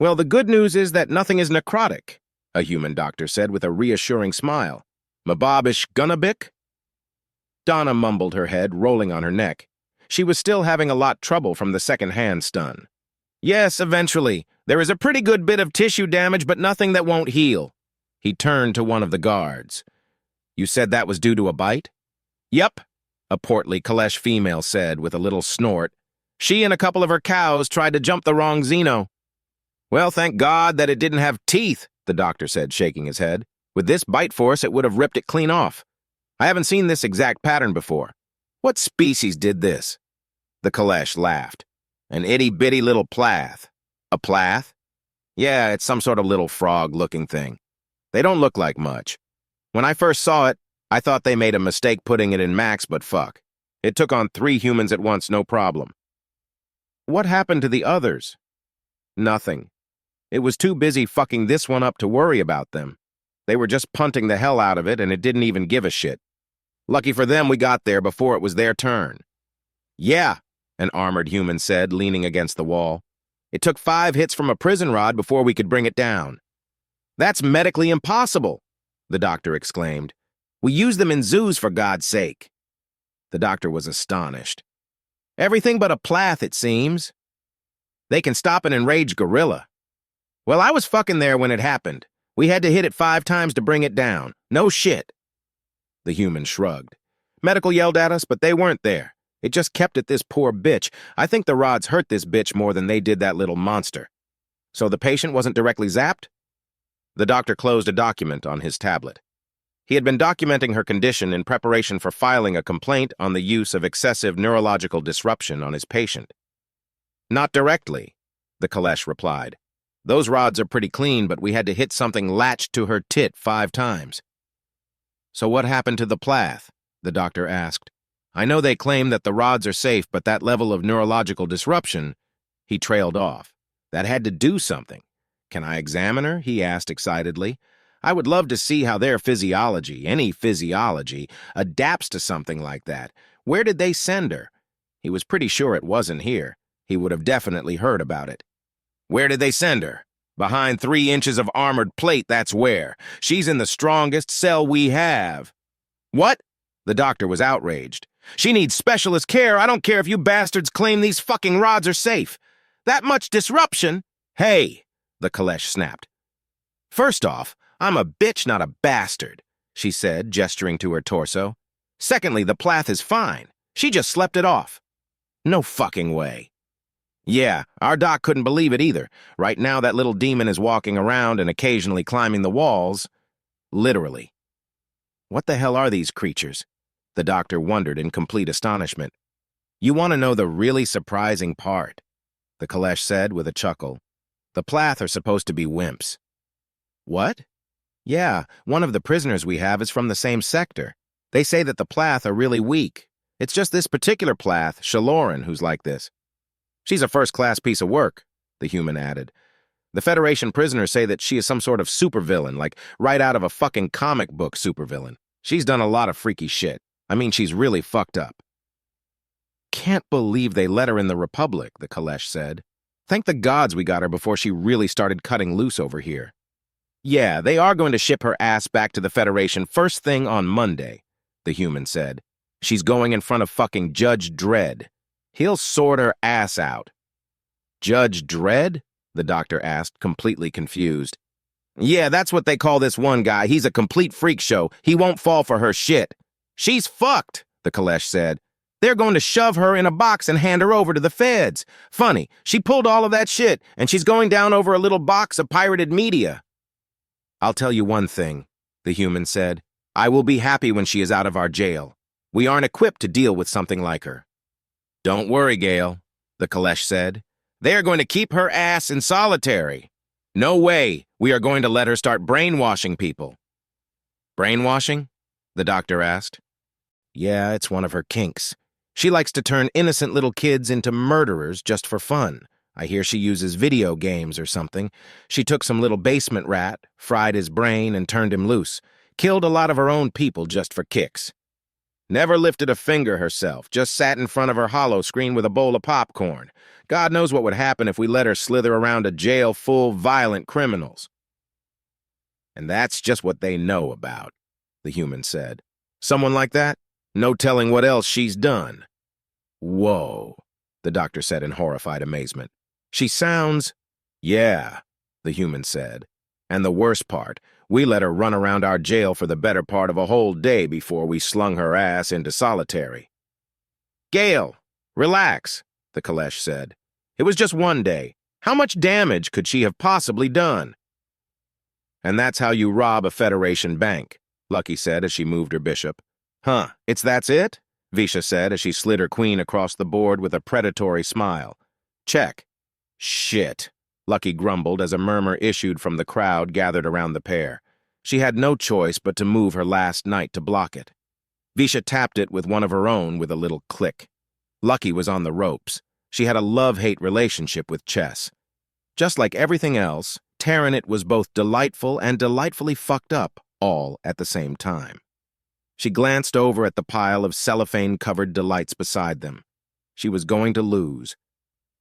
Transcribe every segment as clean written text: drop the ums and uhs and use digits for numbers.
Well, the good news is that nothing is necrotic, a human doctor said with a reassuring smile. Mabobish Gunnabick? Donna mumbled her head, rolling on her neck. She was still having a lot trouble from the second-hand stun. Yes, eventually. There is a pretty good bit of tissue damage, but nothing that won't heal. He turned to one of the guards. You said that was due to a bite? Yep, a portly Kalesh female said with a little snort. She and a couple of her cows tried to jump the wrong Xeno. Well, thank God that it didn't have teeth, the doctor said, shaking his head. With this bite force, it would have ripped it clean off. I haven't seen this exact pattern before. What species did this? The Kalesh laughed. An itty-bitty little plath. A plath? Yeah, it's some sort of little frog-looking thing. They don't look like much. When I first saw it, I thought they made a mistake putting it in max, but fuck. It took on 3 humans at once, no problem. What happened to the others? Nothing. It was too busy fucking this one up to worry about them. They were just punting the hell out of it, and it didn't even give a shit. Lucky for them, we got there before it was their turn. Yeah, an armored human said, leaning against the wall. It took 5 hits from a prison rod before we could bring it down. That's medically impossible, the doctor exclaimed. We use them in zoos, for God's sake. The doctor was astonished. Everything but a plath, it seems. They can stop an enraged gorilla. Well, I was fucking there when it happened. We had to hit it 5 times to bring it down. No shit. The human shrugged. Medical yelled at us, but they weren't there. It just kept at this poor bitch. I think the rods hurt this bitch more than they did that little monster. So the patient wasn't directly zapped? The doctor closed a document on his tablet. He had been documenting her condition in preparation for filing a complaint on the use of excessive neurological disruption on his patient. Not directly, the Kalesh replied. Those rods are pretty clean, but we had to hit something latched to her tit 5 times. So what happened to the plath? The doctor asked. I know they claim that the rods are safe, but that level of neurological disruption, he trailed off. That had to do something. Can I examine her? He asked excitedly. I would love to see how their physiology, any physiology, adapts to something like that. Where did they send her? He was pretty sure it wasn't here. He would have definitely heard about it. Where did they send her? Behind 3 inches of armored plate, that's where. She's in the strongest cell we have. What? The doctor was outraged. She needs specialist care. I don't care if you bastards claim these fucking rods are safe. That much disruption? Hey, the Kalesh snapped. First off, I'm a bitch, not a bastard, she said, gesturing to her torso. Secondly, the plath is fine. She just slept it off. No fucking way. Yeah, our doc couldn't believe it either. Right now, that little demon is walking around and occasionally climbing the walls. Literally. What the hell are these creatures? The doctor wondered in complete astonishment. You want to know the really surprising part? The Kalesh said with a chuckle. The plath are supposed to be wimps. What? Yeah, one of the prisoners we have is from the same sector. They say that the plath are really weak. It's just this particular plath, Sheloran, who's like this. She's a first-class piece of work, the human added. The Federation prisoners say that she is some sort of supervillain, like right out of a fucking comic book supervillain. She's done a lot of freaky shit. I mean, she's really fucked up. Can't believe they let her in the Republic, the Kalesh said. Thank the gods we got her before she really started cutting loose over here. Yeah, they are going to ship her ass back to the Federation first thing on Monday, the human said. She's going in front of fucking Judge Dredd. He'll sort her ass out. Judge Dredd? The doctor asked, completely confused. Yeah, that's what they call this one guy. He's a complete freak show. He won't fall for her shit. She's fucked, the Kalesh said. They're going to shove her in a box and hand her over to the feds. Funny, she pulled all of that shit, and she's going down over a little box of pirated media. I'll tell you one thing, the human said. I will be happy when she is out of our jail. We aren't equipped to deal with something like her. Don't worry, Gale, the Kalesh said. They are going to keep her ass in solitary. No way we are going to let her start brainwashing people. Brainwashing? The doctor asked. Yeah, it's one of her kinks. She likes to turn innocent little kids into murderers just for fun. I hear she uses video games or something. She took some little basement rat, fried his brain, and turned him loose. Killed a lot of her own people just for kicks. Never lifted a finger herself, just sat in front of her hollow screen with a bowl of popcorn. God knows what would happen if we let her slither around a jail full of violent criminals. And that's just what they know about, the human said. Someone like that? No telling what else she's done. Whoa, the doctor said in horrified amazement. She sounds... Yeah, the human said. And the worst part, we let her run around our jail for the better part of a whole day before we slung her ass into solitary. Gail, relax, the Kalesh said. It was just one day. How much damage could she have possibly done? And that's how you rob a Federation bank, Lucky said as she moved her bishop. Huh, that's it? Visha said as she slid her queen across the board with a predatory smile. Check. Shit, Lucky grumbled as a murmur issued from the crowd gathered around the pair. She had no choice but to move her last knight to block it. Visha tapped it with one of her own with a little click. Lucky was on the ropes. She had a love-hate relationship with chess. Just like everything else, tearing it was both delightful and delightfully fucked up, all at the same time. She glanced over at the pile of cellophane-covered delights beside them. She was going to lose.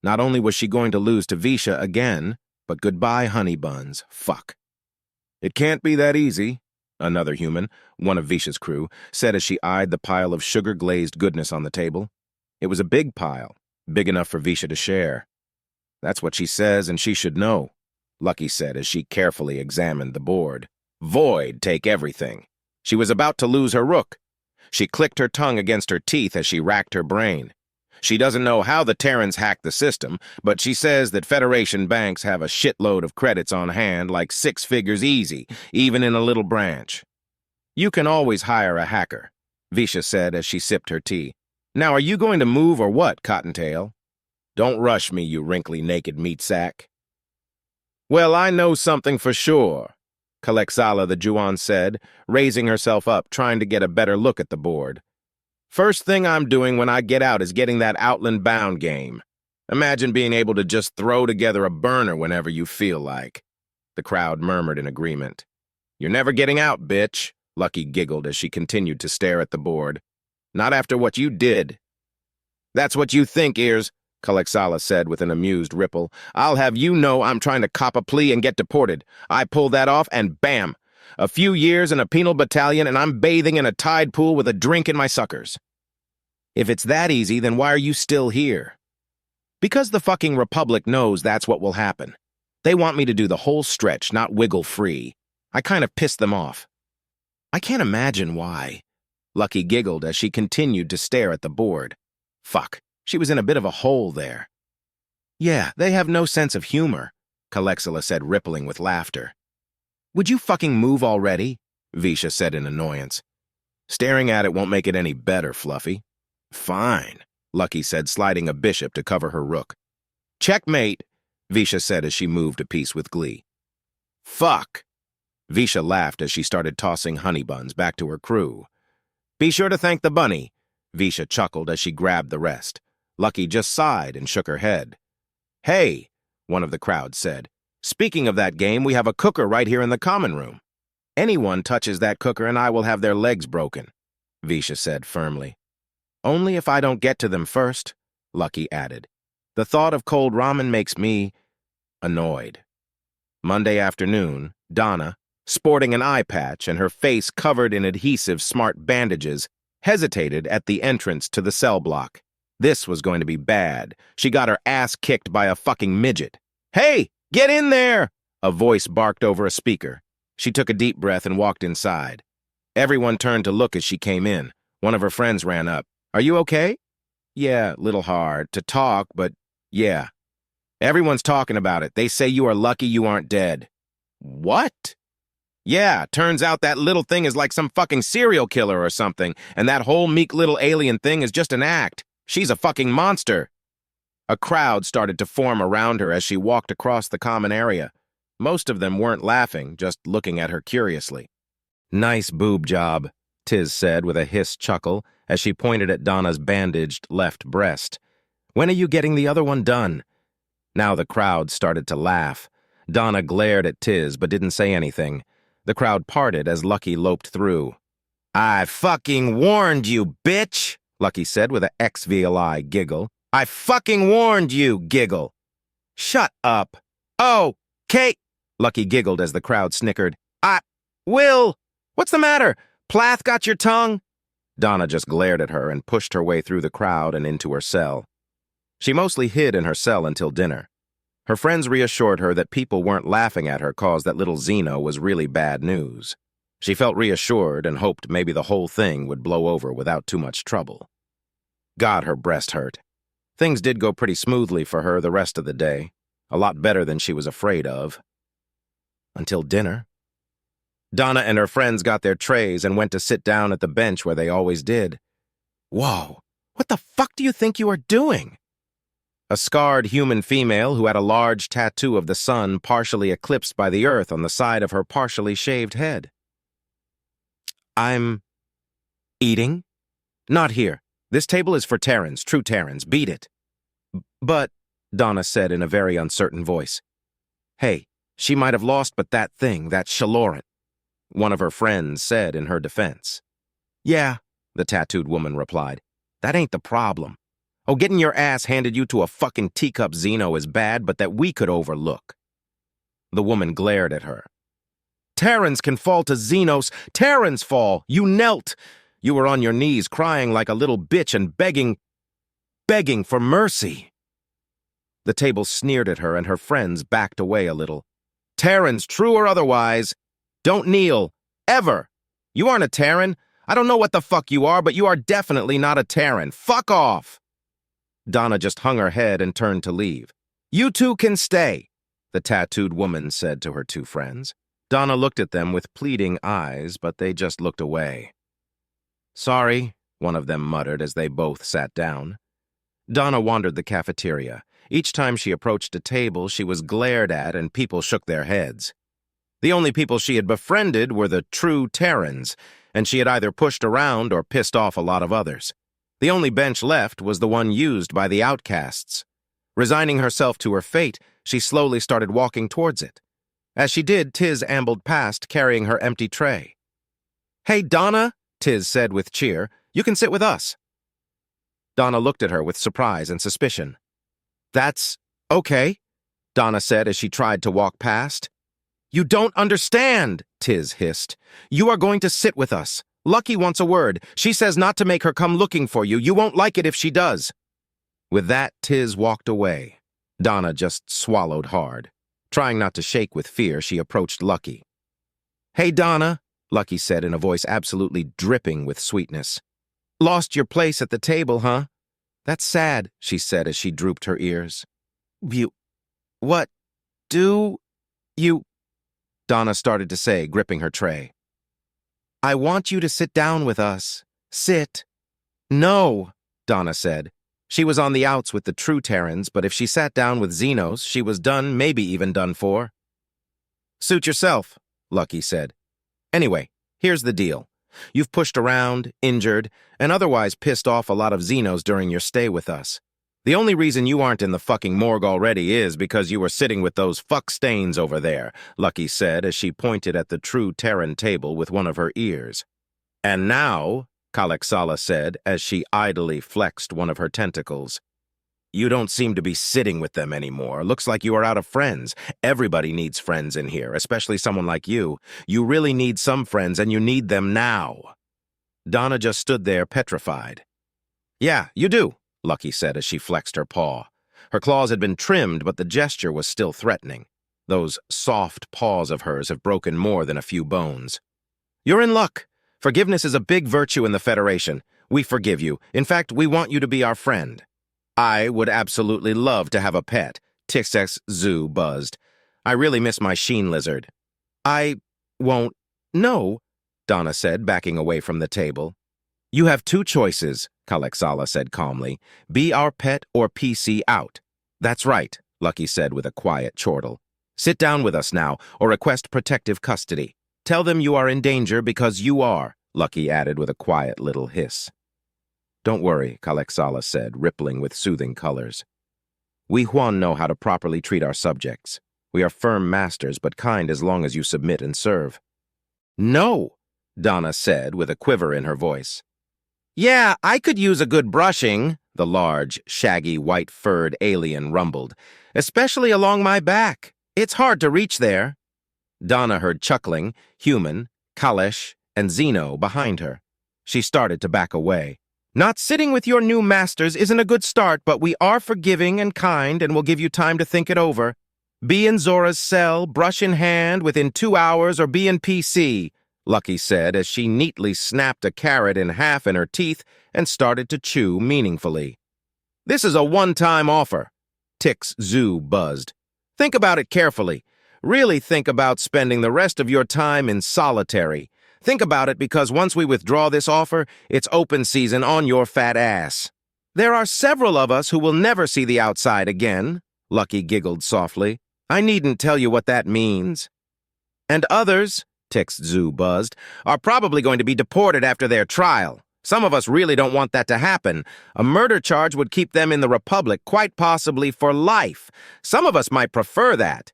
Not only was she going to lose to Visha again, but goodbye, honey buns. Fuck. It can't be that easy, another human, one of Visha's crew, said as she eyed the pile of sugar-glazed goodness on the table. It was a big pile, big enough for Visha to share. That's what she says, and she should know, Lucky said as she carefully examined the board. Void, take everything. She was about to lose her rook. She clicked her tongue against her teeth as she racked her brain. She doesn't know how the Terrans hacked the system, but she says that Federation banks have a shitload of credits on hand, like 6 figures easy, even in a little branch. You can always hire a hacker, Visha said as she sipped her tea. Now, are you going to move or what, Cottontail? Don't rush me, you wrinkly naked meat sack. Well, I know something for sure, Kalexala the Juan said, raising herself up, trying to get a better look at the board. First thing I'm doing when I get out is getting that Outland Bound game. Imagine being able to just throw together a burner whenever you feel like. The crowd murmured in agreement. You're never getting out, bitch, Lucky giggled as she continued to stare at the board. Not after what you did. That's what you think, Ears, Kalexala said with an amused ripple. I'll have you know I'm trying to cop a plea and get deported. I pull that off and bam! A few years in a penal battalion and I'm bathing in a tide pool with a drink in my suckers. If it's that easy, then why are you still here? Because the fucking Republic knows that's what will happen. They want me to do the whole stretch, not wiggle free. I kind of pissed them off. I can't imagine why. Lucky giggled as she continued to stare at the board. Fuck, she was in a bit of a hole there. Yeah, they have no sense of humor, Kalexala said, rippling with laughter. Would you fucking move already? Visha said in annoyance. Staring at it won't make it any better, Fluffy. Fine, Lucky said, sliding a bishop to cover her rook. Checkmate, Visha said as she moved a piece with glee. Fuck. Visha laughed as she started tossing honey buns back to her crew. Be sure to thank the bunny, Visha chuckled as she grabbed the rest. Lucky just sighed and shook her head. Hey, one of the crowd said. Speaking of that game, we have a cooker right here in the common room. Anyone touches that cooker and I will have their legs broken, Visha said firmly. Only if I don't get to them first, Lucky added. The thought of cold ramen makes me annoyed. Monday afternoon, Donna, sporting an eye patch and her face covered in adhesive smart bandages, hesitated at the entrance to the cell block. This was going to be bad. She got her ass kicked by a fucking midget. Hey! Get in there! A voice barked over a speaker. She took a deep breath and walked inside. Everyone turned to look as she came in. One of her friends ran up. Are you okay? Yeah, little hard to talk, but yeah. Everyone's talking about it. They say you are lucky you aren't dead. What? Yeah, turns out that little thing is like some fucking serial killer or something, and that whole meek little alien thing is just an act. She's a fucking monster. A crowd started to form around her as she walked across the common area. Most of them weren't laughing, just looking at her curiously. Nice boob job, Tiz said with a hiss chuckle as she pointed at Donna's bandaged left breast. When are you getting the other one done? Now the crowd started to laugh. Donna glared at Tiz but didn't say anything. The crowd parted as Lucky loped through. I fucking warned you, bitch, Lucky said with a XVLI giggle. I fucking warned you, giggle. Shut up. Oh, Kate, Lucky giggled as the crowd snickered. Will, what's the matter? Plath got your tongue? Donna just glared at her and pushed her way through the crowd and into her cell. She mostly hid in her cell until dinner. Her friends reassured her that people weren't laughing at her cause that little Zeno was really bad news. She felt reassured and hoped maybe the whole thing would blow over without too much trouble. God, her breast hurt. Things did go pretty smoothly for her the rest of the day, a lot better than she was afraid of. Until dinner. Donna and her friends got their trays and went to sit down at the bench where they always did. Whoa, what the fuck do you think you are doing? A scarred human female who had a large tattoo of the sun partially eclipsed by the earth on the side of her partially shaved head. I'm eating? Not here. This table is for Terrans, true Terrans. Beat it. But, Donna said in a very uncertain voice. Hey, she might have lost, but that thing, that Sheloran, one of her friends said in her defense. Yeah, the tattooed woman replied. That ain't the problem. Oh, getting your ass handed you to a fucking teacup Zeno is bad, but that we could overlook. The woman glared at her. Terrans can fall to Xenos. Terrans fall. You knelt. You were on your knees crying like a little bitch and begging for mercy. The table sneered at her and her friends backed away a little. Terrans, true or otherwise, don't kneel. Ever. You aren't a Terran. I don't know what the fuck you are, but you are definitely not a Terran. Fuck off. Donna just hung her head and turned to leave. You two can stay, the tattooed woman said to her two friends. Donna looked at them with pleading eyes, but they just looked away. Sorry, one of them muttered as they both sat down. Donna wandered the cafeteria. Each time she approached a table, she was glared at and people shook their heads. The only people she had befriended were the true Terrans, and she had either pushed around or pissed off a lot of others. The only bench left was the one used by the outcasts. Resigning herself to her fate, she slowly started walking towards it. As she did, Tiz ambled past, carrying her empty tray. Hey, Donna, Tiz said with cheer, you can sit with us. Donna looked at her with surprise and suspicion. That's okay, Donna said as she tried to walk past. You don't understand, Tiz hissed. You are going to sit with us. Lucky wants a word. She says not to make her come looking for you. You won't like it if she does. With that, Tiz walked away. Donna just swallowed hard. Trying not to shake with fear, she approached Lucky. Hey, Donna, Lucky said in a voice absolutely dripping with sweetness. Lost your place at the table, huh? That's sad, she said as she drooped her ears. What do you... Donna started to say, gripping her tray. I want you to sit down with us. Sit. No, Donna said. She was on the outs with the true Terrans, but if she sat down with Xenos, she was done, maybe even done for. Suit yourself, Lucky said. Anyway, here's the deal. You've pushed around, injured, and otherwise pissed off a lot of Xenos during your stay with us. The only reason you aren't in the fucking morgue already is because you were sitting with those fuck stains over there, Lucky said as she pointed at the true Terran table with one of her ears. And now, Kalexala said as she idly flexed one of her tentacles, you don't seem to be sitting with them anymore. Looks like you are out of friends. Everybody needs friends in here, especially someone like you. You really need some friends, and you need them now. Donna just stood there petrified. Yeah, you do, Lucky said as she flexed her paw. Her claws had been trimmed, but the gesture was still threatening. Those soft paws of hers have broken more than a few bones. You're in luck. Forgiveness is a big virtue in the Federation. We forgive you. In fact, we want you to be our friend. I would absolutely love to have a pet, Tixex Zoo buzzed. I really miss my sheen lizard. I won't. No, Donna said, backing away from the table. You have two choices, Kalexala said calmly. Be our pet or PC out. That's right, Lucky said with a quiet chortle. Sit down with us now, or request protective custody. Tell them you are in danger because you are, Lucky added with a quiet little hiss. Don't worry, Kalexala said, rippling with soothing colors. We Huan know how to properly treat our subjects. We are firm masters, but kind as long as you submit and serve. No, Donna said with a quiver in her voice. Yeah, I could use a good brushing, the large, shaggy, white-furred alien rumbled, especially along my back. It's hard to reach there. Donna heard chuckling, Human, Kalesh, and Zeno behind her. She started to back away. Not sitting with your new masters isn't a good start, but we are forgiving and kind and will give you time to think it over. Be in Zora's cell, brush in hand, within 2 hours, or be in PC, Lucky said as she neatly snapped a carrot in half in her teeth and started to chew meaningfully. This is a one-time offer, Tix Zoo buzzed. Think about it carefully. Really think about spending the rest of your time in solitary. Think about it because once we withdraw this offer, it's open season on your fat ass. There are several of us who will never see the outside again, Lucky giggled softly. I needn't tell you what that means. And others, Tix Zoo buzzed, are probably going to be deported after their trial. Some of us really don't want that to happen. A murder charge would keep them in the Republic, quite possibly for life. Some of us might prefer that.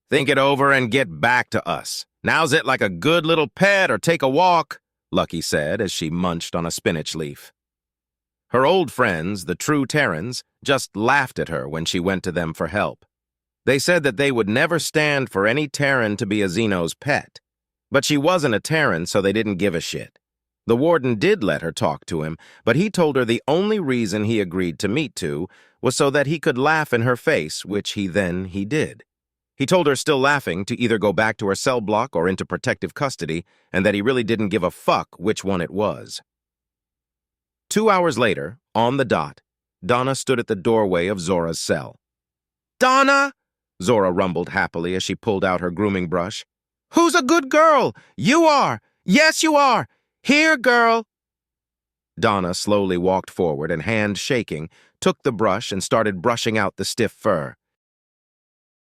Think it over and get back to us. Now's it like a good little pet or take a walk, Lucky said as she munched on a spinach leaf. Her old friends, the true Terrans, just laughed at her when she went to them for help. They said that they would never stand for any Terran to be a Xeno's pet. But she wasn't a Terran, so they didn't give a shit. The warden did let her talk to him, but he told her the only reason he agreed to meet to was so that he could laugh in her face, which he did. He told her, still laughing, to either go back to her cell block or into protective custody, and that he really didn't give a fuck which one it was. 2 hours later, on the dot, Donna stood at the doorway of Zora's cell. Donna! Zora rumbled happily as she pulled out her grooming brush. Who's a good girl? You are! Yes, you are! Here, girl! Donna slowly walked forward and, hand shaking, took the brush and started brushing out the stiff fur.